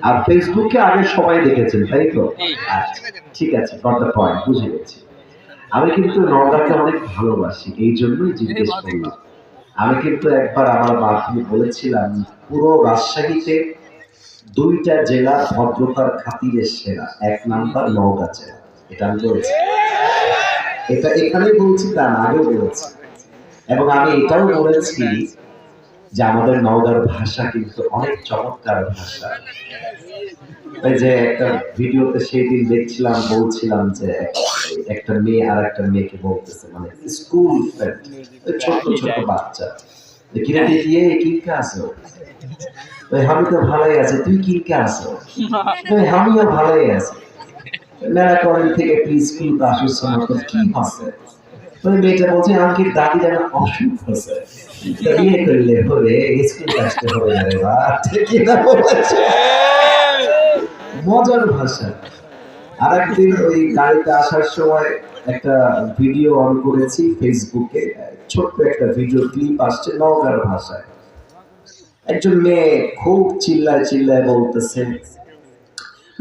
আর ফেসবুকে আগে সবাই দেখেছেন, তাই তো? আচ্ছা, ঠিক আছে, গট দ্য পয়েন্ট, বুঝে গেছি। আমি কিন্তু নওগাঁকে অনেক ভালোবাসি, এই জন্যই জিজ্ঞেস করলাম। আমি কিন্তু একবার আমার মাধ্যমে বলেছিলাম, পুরো রাজশাহীতে দুইটা জেলা ভদ্রতার খাতিরে সেরা, এক নাম্বার নওগাঁ জেলা। এটা আমি বলেছি, এটা এখানে বলছি, তার আগেও বলেছি। এবং আমি এটাও বলেছি যে আমাদের নওগাঁর ভাষা কিন্তু অনেক চমৎকার ভাষা। ওই যে একটা ভিডিওতে সেই দিন দেখছিলাম, বলছিলাম যে একটা মেয়ে আর একটা মেয়েকে বলতেছে, মানে স্কুল ফ্রেন্ড, ছোট ছোট বাচ্চা, কিরে দিয়ে কিনকে আসো, আমি তো ভালোই আছি, তুই কিনকে আসো, আমিও ভালোই আছি, মেলা করেন থেকে তুই স্কুল আসিস না, তোর কি হচ্ছে? ওই মেয়েটা বলছে আমাকে দাদি যেন অসুখ হচ্ছে, বিয়ে করলে হবে, স্কুল আসতে হবে না রে বা, ঠিক না বলেছে। মজার ভাষা। আর একদিন ওই গাড়িতে আসার সময় একটা ভিডিও অন করেছি ফেসবুকে, ছোট্ট একটা ভিডিও ক্লিপ আসছে নওগাঁর ভাষায়। একজন মেয়ে খুব চিল্লায় চিল্লায় বলতেছে,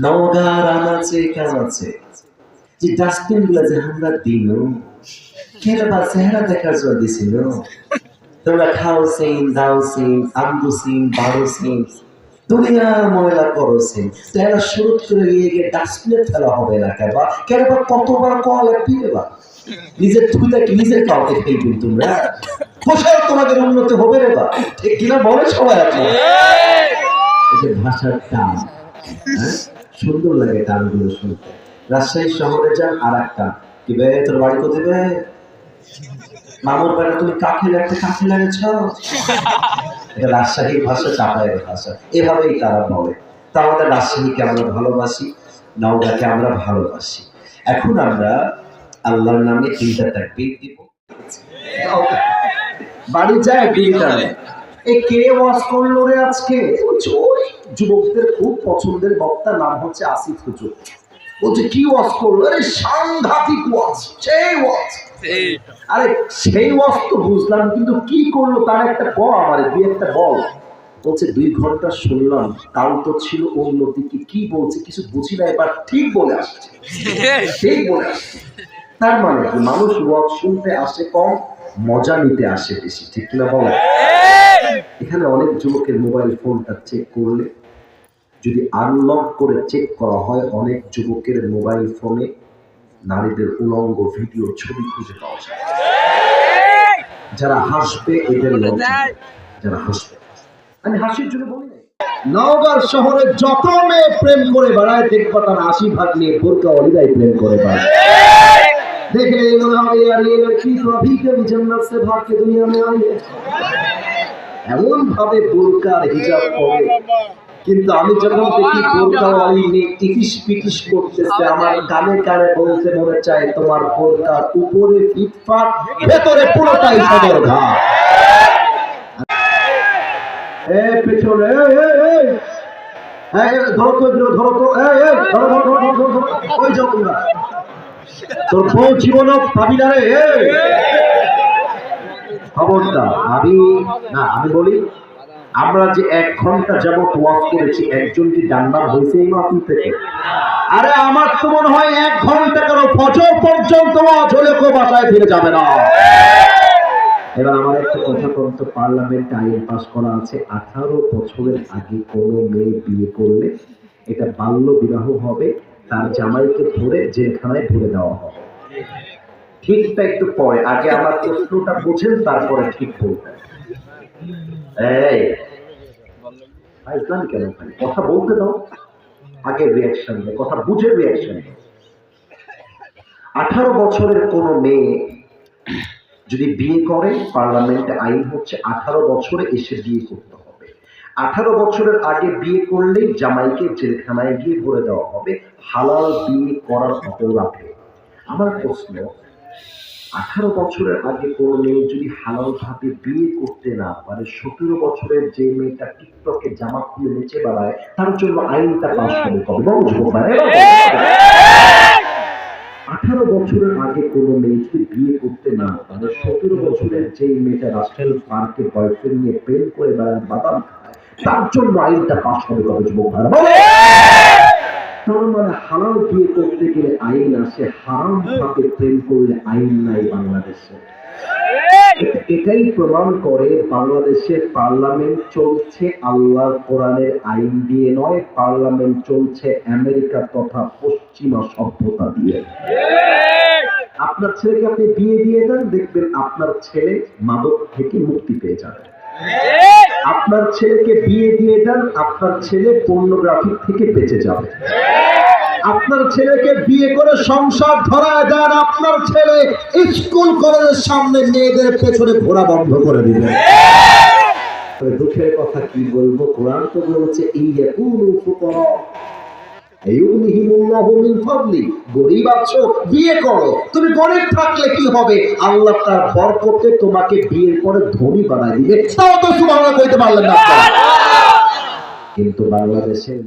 নওগাঁর আনাচে কানাচে যে ডাস্টবিন গুলা যে আমরা দিল, কেন বা চেহারা দেখার জন্য দিছিল, তোমরা খাও সিন, দাও সিন, আন্দু সিন, বারো সিন, দুনিয়ার ময়লা করছেন, তাহলে শুরু করে গিয়ে ডাস্টবিনে ফেলা হবে না কেবা, কেন বা কতবার কল পিবে বা নিজের থুইটা কি নিজের কাউকে ফেলবেন তোমরা, কোথায় তোমাদের উন্নতি হবে রে বা, ঠিক কিনা বলে সবাই আছে। এই যে ভাষার টান, সুন্দর লাগে টানগুলো শুনতে। রাজশাহী শহরে যান আর একটা, কি বে তোর বাড়ি কোথায় বে, মামুর বাড়ি তুমি কাকে লাগতে কাকে লাগেছ, এটা রাজশাহীর ভাষা, চাপায়ের ভাষা, এভাবেই তারা বলে। তা আমাদের রাজশাহীকে আমরা ভালোবাসি, নওগাঁকে আমরা ভালোবাসি। এখন আমরা আল্লাহর নামে তিনটা তাকবীর দিব, বাড়ি যায় তিনটা। এই কে ওয়াজ করলো রে আজকে, যুবকদের খুব পছন্দের বক্তা, নাম হচ্ছে আসিফ হুজুর। বলছে কি ওয়াজ করলো, আরে সাংঘাতিক ওয়াজ, সেই ওয়াজ। আরে সেই ওয়াজ তো বুঝলাম, কিন্তু কি করলো তার একটা বল, আমার দুই একটা বল। বলছে 2 ঘন্টা শুনলাম, তাও তো ছিল অন্যদিকে, কি বলছে কিছু বুঝি না, এবার ঠিক বলে আসছে, ঠিক বলে আসছে। তার মানে কি, মানুষ ওয়াজ শুনতে আসে কম, মজা নিতে আসে বেশি, ঠিক কিনা বলো? এখানে অনেক যুবকের মোবাইল ফোনটা চেক করলে, যদি আনলক করে চেক করা হয়, অনেক যুবকের মোবাইল ফোনে নারীদের উলঙ্গ ভিডিও ছবি খুঁজে পাওয়া যায়। যারা হাসবে এদের লজ্জা, যারা হাসবে, আমি হাসির জন্য বলি না। নওগাঁ শহরে যত মেয়ে প্রেম করে বেড়ায়, দেখবা তার 80% মেয়ে বোরকা ওলিদাই প্রেম করে বেড়ায়। দেখলে মনে হবে আর ये लड़की तो अभी कभी जन्नत से भाग के दुनिया में आई है, এমন ভাবে বোরকা আর হিজাব পরে। কিন্তু আমি যখন দেখি বোরকাওয়ালি মেয়ে টিকিস পিটিস করতেছে, আমার কানে কানে বলতে মনে চায়, তোমার বোরকার উপরে ফিটফাট, ভেতরে পুরোটাই সদর ঘাট। পেছনে ধরো তো, ধরো তো, ওই যাও তোমরা, তোর বউ জীবন পাবি না রে, খবরদার। আমি বলি, আমরা যে 1 ঘন্টা যাবত ওয়াজ করেছি, একজন কি জান্নাত হয়েছে এই মাহফিল থেকে? আরে আমার তো মনে হয় 1 ঘন্টা কেন, ফজর পর্যন্ত ওয়াজ হলে কেউ বাসায় ফিরে যাবে না। এবার আমার একটা কথা বলতে, পার্লামেন্টে আইন পাস করা আছে, 18 বছরের আগে কোনো মেয়ে বিয়ে করলে এটা বাল্য বিবাহ হবে, তার জামাইকে ধরে জেলখানায় ভরে দেওয়া হবে। ঠিকটা একটু পরে, আগে আমার প্রশ্নটা বোঝেন, তারপরে ঠিক বলবেন। এই কেন ভাই, কথা বলতে দাও, আগে রিয়াকশন দেয়, কথা বুঝে রিয়াকশন। 18 বছরের কোনো মেয়ে যদি বিয়ে করে, পার্লামেন্টে আইন হচ্ছে 18 বছরে এসে বিয়ে করতে হবে। 18 বছরের আগে বিয়ে করলেই জামাইকে জেলখানায় গিয়ে ভরে দেওয়া হবে, হালাল বিয়ে করার অপরাধে। আমার প্রশ্ন, 18 বছরের আগে কোনো মেয়ে যদি হালাল ভাবে বিয়ে করতে না পারে, 17 বছরের যে মেয়েটা টিকটকে জামা খুলে নিচে বেড়ায়, তার জন্য আইনটা পাস হবে কবে? 18 বছরের আগে কোনো মেয়ে যদি বিয়ে করতে না পারে, 17 বছরের যে মেয়েটা রাস্টেল পার্কে বয়ফ্রেন্ড নিয়ে প্রেম করে বেড়ায়, বাদাম খায়, তার জন্য আইনটা পাস হবে কবে? যুবক ভাইরা তার মানে হারাম বিয়ে করতে গেলে আইন আসে, হারাম ভাবে প্রেম করলে আইন নাই বাংলাদেশে। এটাই প্রমাণ করে বাংলাদেশের পার্লামেন্ট চলছে আল্লাহর কোরআনের আইন দিয়ে নয়, পার্লামেন্ট চলছে আমেরিকা তথা পশ্চিমা সভ্যতা দিয়ে। আপনার ছেলেকে আপনি বিয়ে দিয়ে দেন, দেখবেন আপনার ছেলে মাদক থেকে মুক্তি পেয়ে যাবে। আপনার ছেলেকে বিয়ে দিয়ে দেন, আপনার ছেলে পর্নোগ্রাফি থেকে বেঁচে যাবে। আপনার ছেলেকে বিয়ে করে সংসার ধরায় দেন, আপনার ছেলে স্কুল কলেজের সামনে মেয়েদের পেছনে ঘোরা বন্ধ করে দিবে। দুঃখের কথা কি বলবো, কোরআন তো বলছে গরিব আছো বিয়ে করো। তুমি গরিব থাকলে কি হবে, আল্লাহ তার বরকতে তোমাকে বিয়ের পরে ধনী বানায় দিবে। তাও তো সুবহানাল্লাহ কইতে পারলেন না। কিন্তু বাংলাদেশের